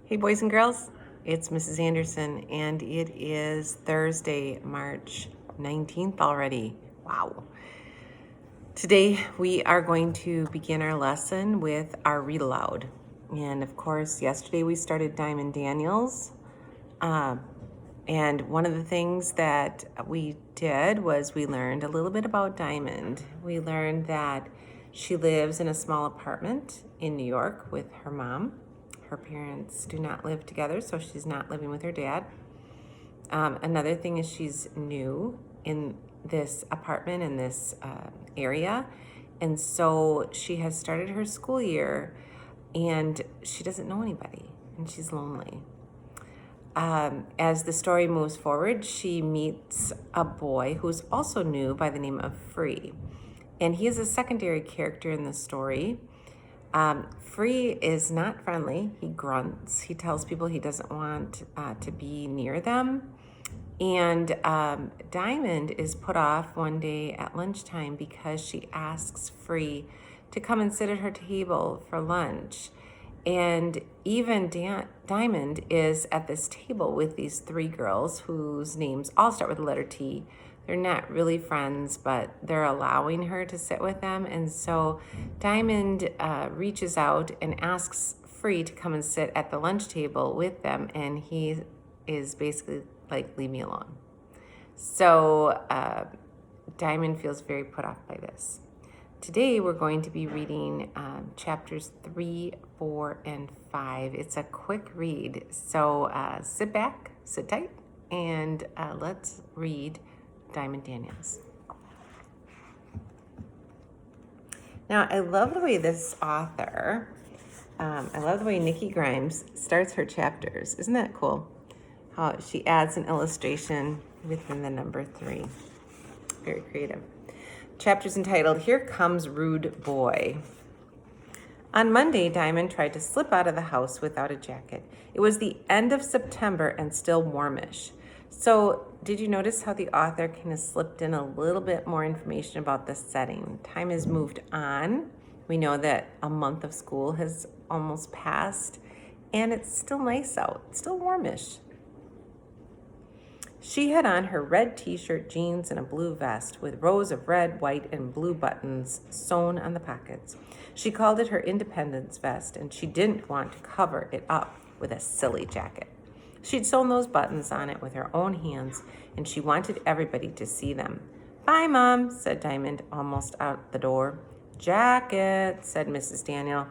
Hey boys and girls, it's Mrs. Anderson and it is Thursday, March 19th already. Wow. Today we are going to begin our lesson with our read aloud. And of course, yesterday we started Diamond Daniels. And one of the things that we did was we learned a little bit about Diamond. We learned that she lives in a small apartment in New York with her mom. Her parents do not live together, so she's not living with her dad. Another thing is she's new in this apartment, in this area. And so she has started her school year and she doesn't know anybody and she's lonely. As the story moves forward, she meets a boy who's also new by the name of Free. And he is a secondary character in the story. Free is not friendly. He grunts. He tells people he doesn't want to be near them. And Diamond is put off one day at lunchtime because she asks Free to come and sit at her table for lunch. And even Diamond is at this table with these three girls whose names all start with the letter T. They're not really friends, but they're allowing her to sit with them. And so Diamond reaches out and asks Free to come and sit at the lunch table with them. And he is basically like, leave me alone. So Diamond feels very put off by this. Today we're going to be reading chapters 3, 4, and 5. It's a quick read, so sit back, sit tight, and let's read Diamond Daniels. Now, I love the way this author, I love the way Nikki Grimes starts her chapters. Isn't that cool? How she adds an illustration within the number 3. Very creative. Chapter's entitled, Here Comes Rude Boy. On Monday, Diamond tried to slip out of the house without a jacket. It was the end of September and still warmish. So did you notice how the author kind of slipped in a little bit more information about the setting? Time has moved on. We know that a month of school has almost passed, and it's still nice out. It's still warmish. She had on her red t-shirt, jeans, and a blue vest with rows of red, white, and blue buttons sewn on the pockets. She called it her Independence vest, and she didn't want to cover it up with a silly jacket. She'd sewn those buttons on it with her own hands, and she wanted everybody to see them. Bye, Mom, said Diamond, almost out the door. Jacket, said Mrs. Daniel.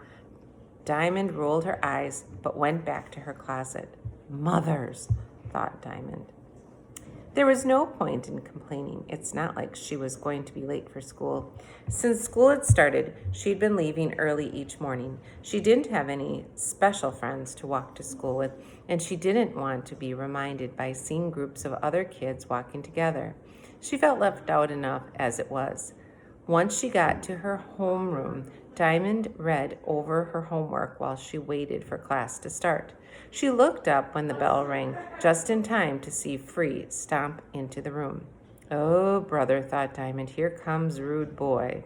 Diamond rolled her eyes, but went back to her closet. Mothers, thought Diamond. There was no point in complaining. It's not like she was going to be late for school. Since school had started, she'd been leaving early each morning. She didn't have any special friends to walk to school with, and she didn't want to be reminded by seeing groups of other kids walking together. She felt left out enough as it was. Once she got to her homeroom, Diamond read over her homework while she waited for class to start. She looked up when the bell rang, just in time to see Free stomp into the room. Oh, brother, thought Diamond, here comes Rude Boy.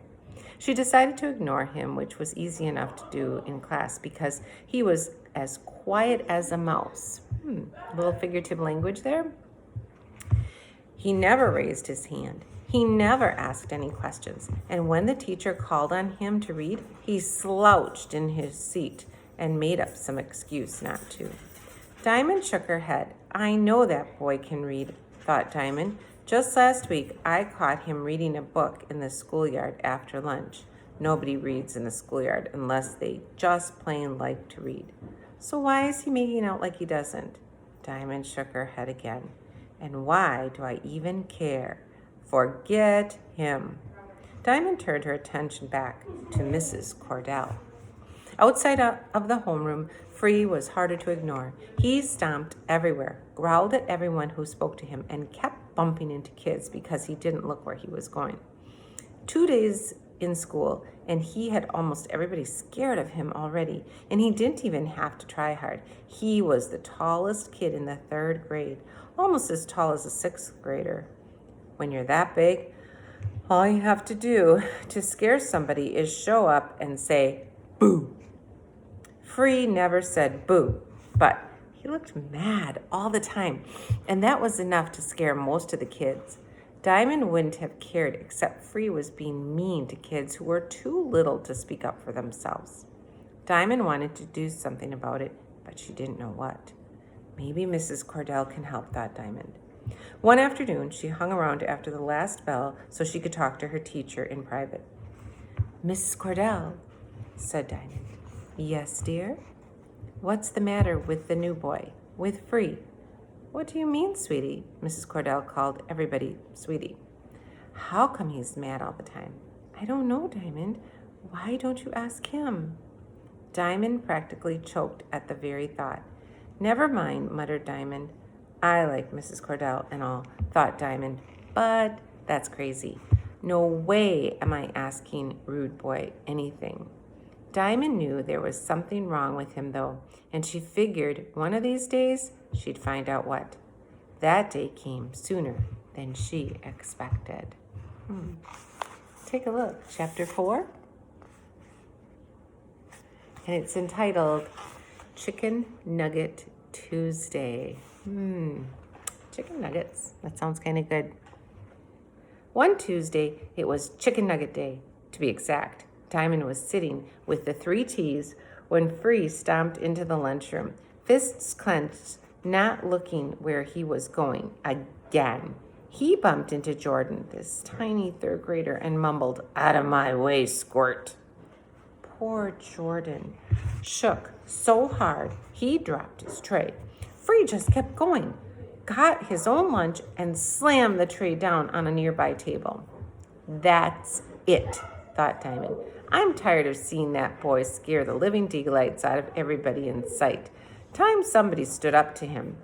She decided to ignore him, which was easy enough to do in class because he was as quiet as a mouse. A little figurative language there. He never raised his hand. He never asked any questions, and when the teacher called on him to read, he slouched in his seat and made up some excuse not to. Diamond shook her head. I know that boy can read, thought Diamond. Just last week, I caught him reading a book in the schoolyard after lunch. Nobody reads in the schoolyard unless they just plain like to read. So why is he making out like he doesn't? Diamond shook her head again. And why do I even care? Forget him. Diamond turned her attention back to Mrs. Cordell. Outside of the homeroom, Free was harder to ignore. He stomped everywhere, growled at everyone who spoke to him, and kept bumping into kids because he didn't look where he was going. 2 days in school, and he had almost everybody scared of him already, and he didn't even have to try hard. He was the tallest kid in the 3rd grade, almost as tall as a 6th grader. When you're that big, all you have to do to scare somebody is show up and say, boo. Free never said boo, but he looked mad all the time, and that was enough to scare most of the kids. Diamond wouldn't have cared, except Free was being mean to kids who were too little to speak up for themselves. Diamond wanted to do something about it, but she didn't know what. Maybe Mrs. Cordell can help, thought Diamond. One afternoon, she hung around after the last bell so she could talk to her teacher in private. Mrs. Cordell, said Diamond. Yes, dear? What's the matter with the new boy, with Free? What do you mean, sweetie? Mrs. Cordell called everybody sweetie. How come he's mad all the time? I don't know, Diamond. Why don't you ask him? Diamond practically choked at the very thought. Never mind, muttered Diamond. I like Mrs. Cordell and all, thought Diamond, but that's crazy. No way am I asking Rude Boy anything. Diamond knew there was something wrong with him, though, and she figured one of these days she'd find out what. That day came sooner than she expected. Take a look, Chapter 4. And it's entitled Chicken Nugget Tuesday. Chicken nuggets. That sounds kind of good. One Tuesday, it was Chicken Nugget Day, to be exact. Diamond was sitting with the 3 T's when Free stomped into the lunchroom, fists clenched, not looking where he was going again. He bumped into Jordan, this tiny 3rd grader, and mumbled, "Out of my way, squirt." Poor Jordan shook so hard he dropped his tray. Free just kept going, got his own lunch, and slammed the tray down on a nearby table. That's it, thought Diamond. I'm tired of seeing that boy scare the living daylights out of everybody in sight. Time somebody stood up to him.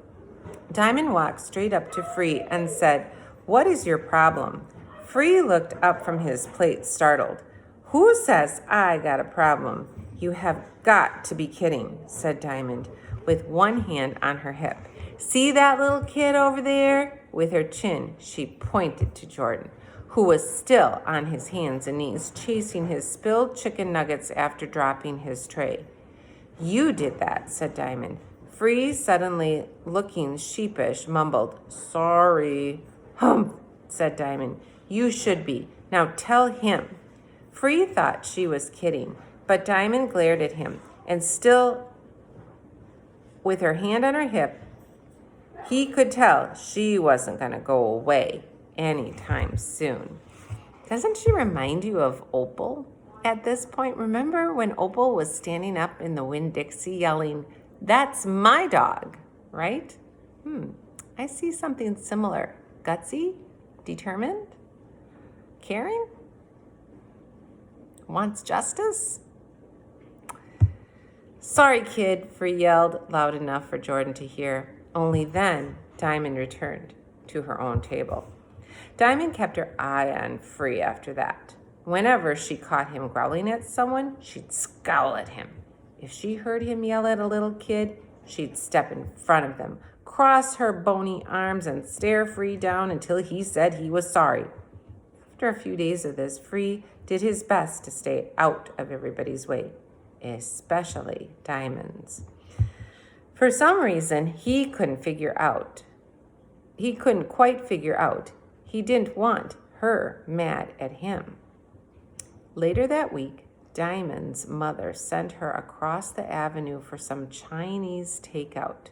Diamond walked straight up to Free and said, "What is your problem?" Free looked up from his plate, startled. "Who says I got a problem? You have got to be kidding," said Diamond, with one hand on her hip. "See that little kid over there?" With her chin, she pointed to Jordan, who was still on his hands and knees, chasing his spilled chicken nuggets after dropping his tray. "You did that," said Diamond. Free, suddenly looking sheepish, mumbled, "Sorry." "Humph," said Diamond. "You should be. Now tell him." Free thought she was kidding, but Diamond glared at him, and still with her hand on her hip, he could tell she wasn't going to go away anytime soon. Doesn't she remind you of Opal at this point? Remember when Opal was standing up in the Winn-Dixie yelling, "That's my dog," right? I see something similar. Gutsy? Determined? Caring? Wants justice? "Sorry, kid," Free yelled loud enough for Jordan to hear. Only then Diamond returned to her own table. Diamond kept her eye on Free after that. Whenever she caught him growling at someone, she'd scowl at him. If she heard him yell at a little kid, she'd step in front of them, cross her bony arms, and stare Free down until he said he was sorry. After a few days of this, Free did his best to stay out of everybody's way, especially Diamond's. For some reason, he couldn't quite figure out. He didn't want her mad at him. Later that week, Diamond's mother sent her across the avenue for some Chinese takeout.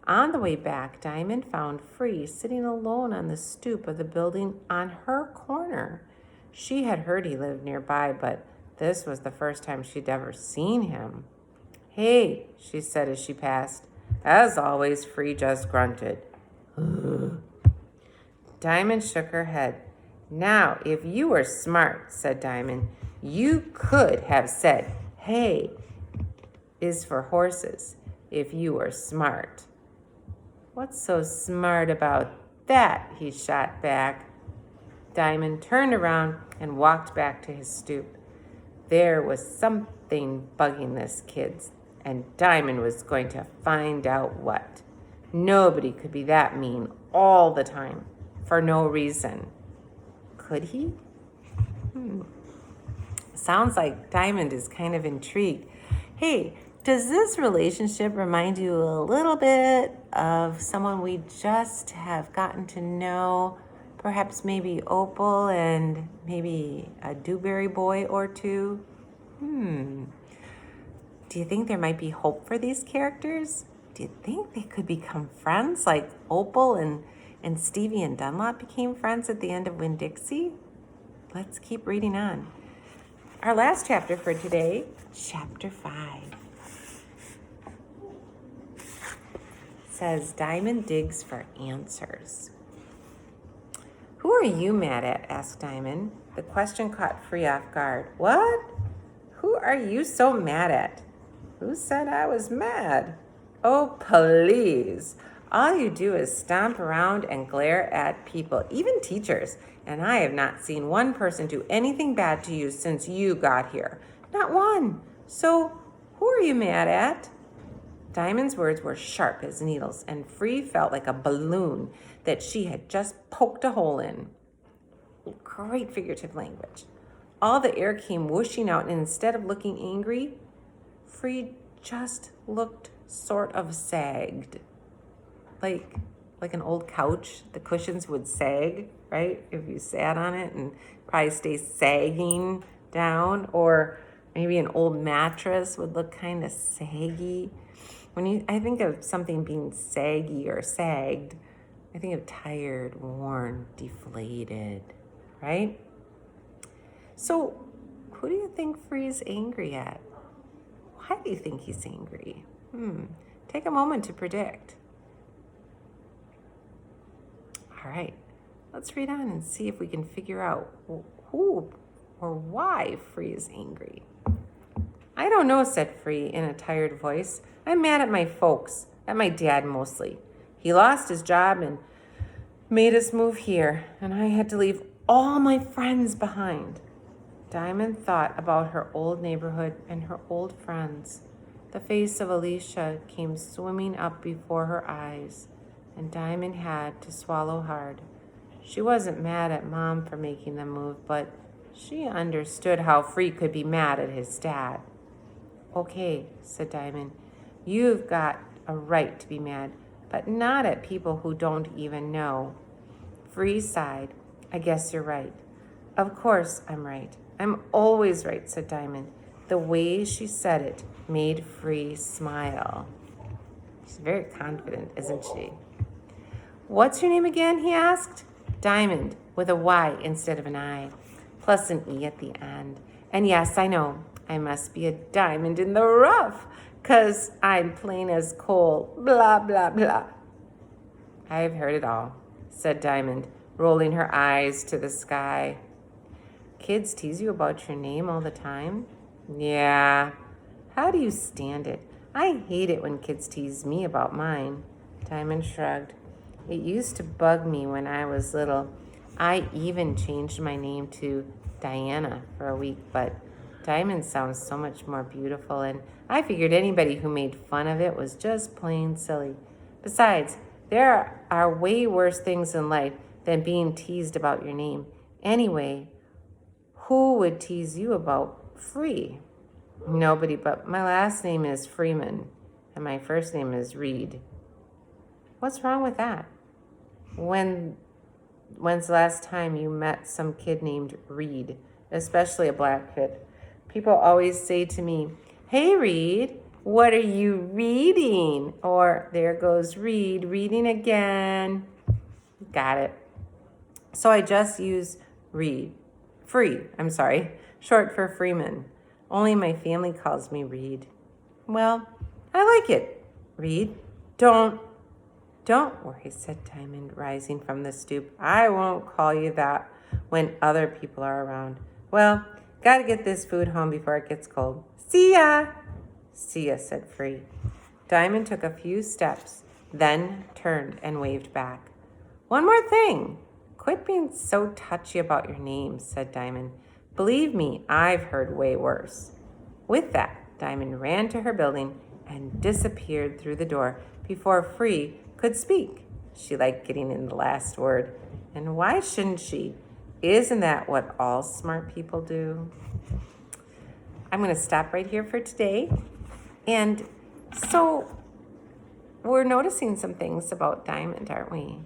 On the way back, Diamond found Free sitting alone on the stoop of the building on her corner. She had heard he lived nearby, but this was the first time she'd ever seen him. "Hey," she said as she passed. As always, Free just grunted. Diamond shook her head. "Now, if you were smart," said Diamond, "you could have said, 'Hey' is for horses, if you were smart." "What's so smart about that?" he shot back. Diamond turned around and walked back to his stoop. There was something bugging this kid, and Diamond was going to find out what. Nobody could be that mean all the time for no reason. Could he? Sounds like Diamond is kind of intrigued. "Hey, Does this relationship remind you a little bit of someone we just have gotten to know? Perhaps maybe Opal and maybe a Dewberry boy or two? Do you think there might be hope for these characters? Do you think they could become friends like Opal and Stevie and Dunlop became friends at the end of Winn-Dixie? Let's keep reading on. Our last chapter for today, chapter 5. Says Diamond digs for answers. Who are you mad at? Asked Diamond. The question caught Free off guard. What? Who are you so mad at? Who said I was mad? Oh, please. All you do is stomp around and glare at people, even teachers. And I have not seen one person do anything bad to you since you got here. Not one. So who are you mad at? Diamond's words were sharp as needles, and Free felt like a balloon that she had just poked a hole in. Great figurative language. All the air came whooshing out, and instead of looking angry, Free just looked sort of sagged. Like an old couch, the cushions would sag, right? If you sat on it and probably stay sagging down, or maybe an old mattress would look kind of saggy. I think of something being saggy or sagged, I think of tired, worn, deflated, right? So who do you think Free's angry at? Why do you think he's angry? Take a moment to predict. All right, let's read on and see if we can figure out who or why Free is angry. I don't know, said Free in a tired voice. I'm mad at my folks, at my dad mostly. He lost his job and made us move here, and I had to leave all my friends behind. Diamond thought about her old neighborhood and her old friends. The face of Alicia came swimming up before her eyes, and Diamond had to swallow hard. She wasn't mad at Mom for making them move, but she understood how Free could be mad at his dad. Okay, said Diamond, you've got a right to be mad, but not at people who don't even know. Free sighed. I guess you're right. Of course I'm right. I'm always right, said Diamond. The way she said it made Free smile. She's very confident, isn't she? What's your name again, he asked. Diamond, with a Y instead of an I, plus an E at the end. And yes, I know, I must be a diamond in the rough, 'cause I'm plain as coal, blah, blah, blah. I've heard it all, said Diamond, rolling her eyes to the sky. Kids tease you about your name all the time? Yeah. How do you stand it? I hate it when kids tease me about mine. Diamond shrugged. It used to bug me when I was little. I even changed my name to Diana for a week, but Diamond sounds so much more beautiful, and I figured anybody who made fun of it was just plain silly. Besides, there are way worse things in life than being teased about your name. Anyway, who would tease you about Free? Nobody, but my last name is Freeman, and my first name is Reed. What's wrong with that? When's the last time you met some kid named Reed, especially a black kid? People always say to me, hey, Reed, what are you reading? Or there goes Reed, reading again. Got it. So I just use short for Freeman. Only my family calls me Reed. Well, I like it, Reed. Don't worry, said Diamond, rising from the stoop. I won't call you that when other people are around. Well, gotta get this food home before it gets cold. See ya! See ya, said Free. Diamond took a few steps, then turned and waved back. One more thing. Quit being so touchy about your name, said Diamond. Believe me, I've heard way worse. With that, Diamond ran to her building and disappeared through the door before Free could speak. She liked getting in the last word. And why shouldn't she? Isn't that what all smart people do? I'm going to stop right here for today. And so we're noticing some things about Diamond, aren't we?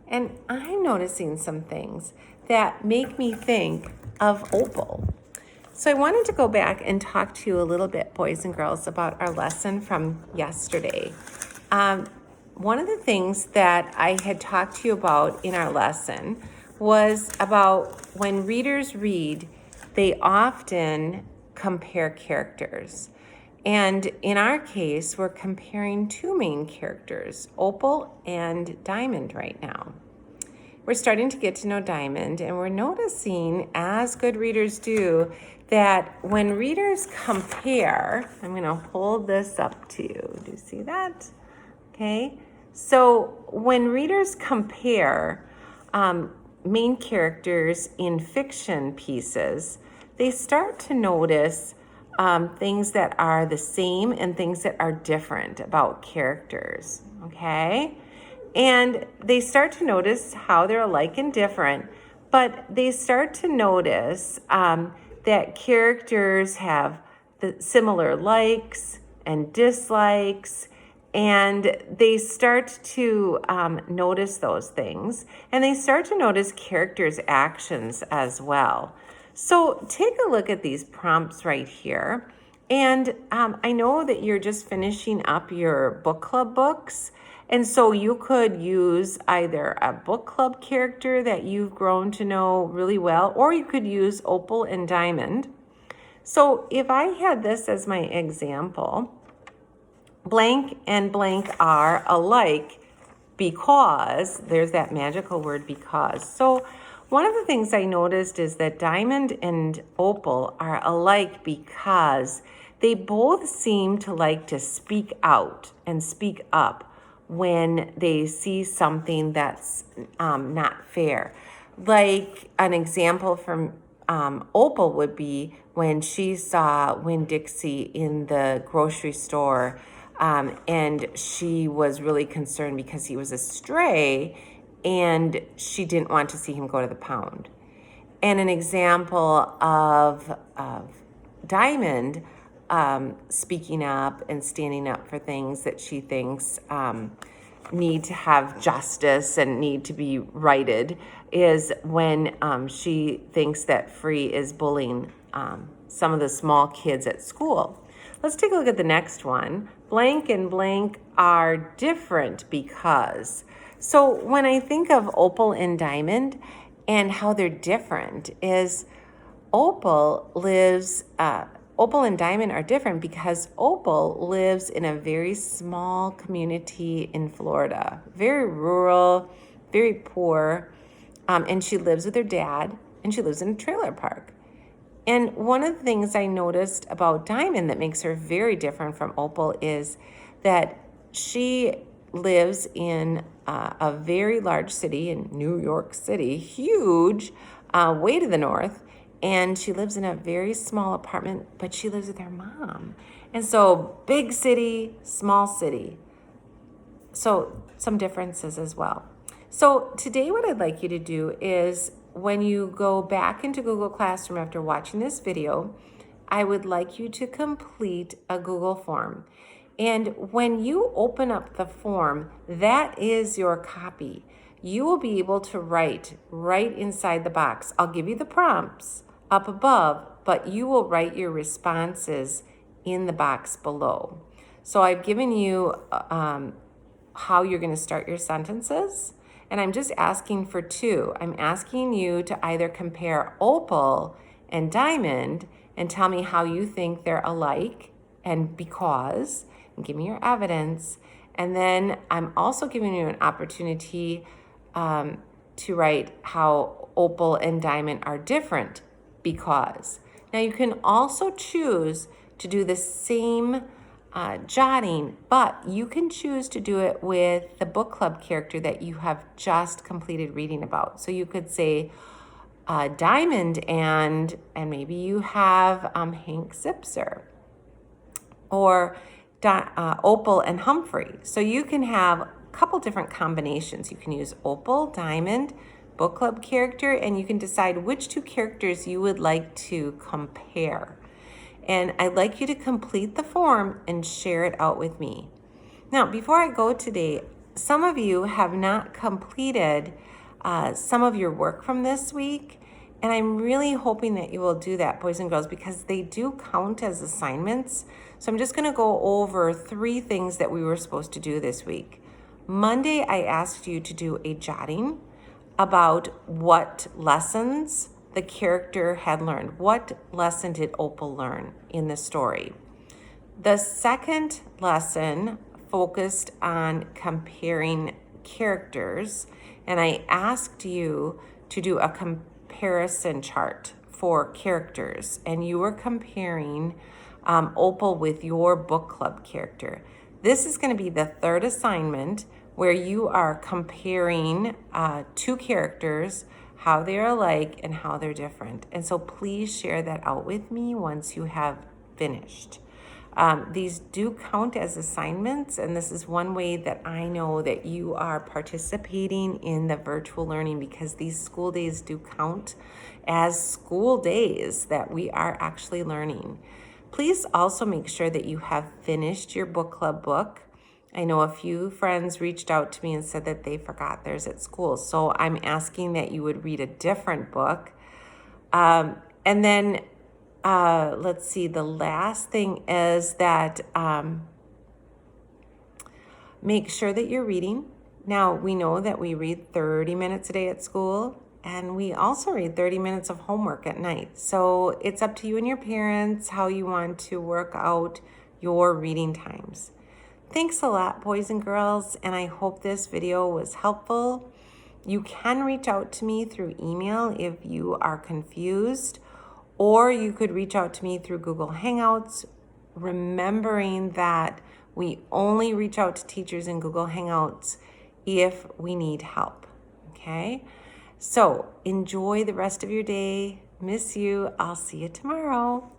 And I'm noticing some things that make me think of Opal. So I wanted to go back and talk to you a little bit, boys and girls, about our lesson from yesterday. One of the things that I had talked to you about in our lesson was about when readers read, they often compare characters. And in our case, we're comparing two main characters, Opal and Diamond, right now. We're starting to get to know Diamond, and we're noticing, as good readers do, that when readers compare, I'm going to hold this up to you. Do you see that? Okay. So when readers compare main characters in fiction pieces, they start to notice things that are the same and things that are different about characters. Okay. And they start to notice how they're alike and different, but they start to notice that characters have the similar likes and dislikes, and they start to notice those things, and they start to notice characters' actions as well. So take a look at these prompts right here. And I know that you're just finishing up your book club books. And so you could use either a book club character that you've grown to know really well, or you could use Opal and Diamond. So if I had this as my example, blank and blank are alike because, there's that magical word because. So one of the things I noticed is that Diamond and Opal are alike because they both seem to like to speak out and speak up when they see something that's not fair. Like an example from Opal would be when she saw Winn-Dixie in the grocery store, and she was really concerned because he was a stray and she didn't want to see him go to the pound. And an example of Diamond speaking up and standing up for things that she thinks need to have justice and need to be righted is when she thinks that Free is bullying some of the small kids at school. Let's take a look at the next one. Blank and blank are different because. So when I think of Opal and Diamond and how they're different is Opal and Diamond are different because Opal lives in a very small community in Florida, very rural, very poor, and she lives with her dad, and she lives in a trailer park. And one of the things I noticed about Diamond that makes her very different from Opal is that she lives in a very large city in New York City, huge, way to the north. And she lives in a very small apartment, but she lives with her mom. And so big city, small city. So some differences as well. So today what I'd like you to do is when you go back into Google Classroom after watching this video, I would like you to complete a Google form. And when you open up the form, that is your copy. You will be able to write right inside the box. I'll give you the prompts up above, but you will write your responses in the box below. So I've given you how you're going to start your sentences, and I'm just asking for two. I'm asking you to either compare Opal and Diamond and tell me how you think they're alike and because, and give me your evidence. And then I'm also giving you an opportunity to write how Opal and Diamond are different because. Now you can also choose to do the same jotting, but you can choose to do it with the book club character that you have just completed reading about. So you could say Diamond and maybe you have Hank Zipzer, or Opal and Humphrey. So you can have a couple different combinations. You can use Opal, Diamond, book club character, and you can decide which two characters you would like to compare. And I'd like you to complete the form and share it out with me. Now, before I go today, some of you have not completed some of your work from this week, and I'm really hoping that you will do that, boys and girls, because they do count as assignments. So I'm just going to go over 3 things that we were supposed to do this week. Monday, I asked you to do a jotting about what lessons the character had learned. What lesson did Opal learn in the story? The second lesson focused on comparing characters, and I asked you to do a comparison chart for characters, and you were comparing Opal with your book club character. This is going to be the third assignment where you are comparing 2 characters, how they're alike and how they're different. And so please share that out with me once you have finished. These do count as assignments, and this is one way that I know that you are participating in the virtual learning, because these school days do count as school days that we are actually learning. Please also make sure that you have finished your book club book. I know a few friends reached out to me and said that they forgot theirs at school, so I'm asking that you would read a different book. And then let's see, the last thing is that make sure that you're reading. Now, we know that we read 30 minutes a day at school, and we also read 30 minutes of homework at night. So it's up to you and your parents how you want to work out your reading times. Thanks a lot, boys and girls, and I hope this video was helpful. You can reach out to me through email if you are confused, or you could reach out to me through Google Hangouts, remembering that we only reach out to teachers in Google Hangouts if we need help, okay? So enjoy the rest of your day. Miss you. I'll see you tomorrow.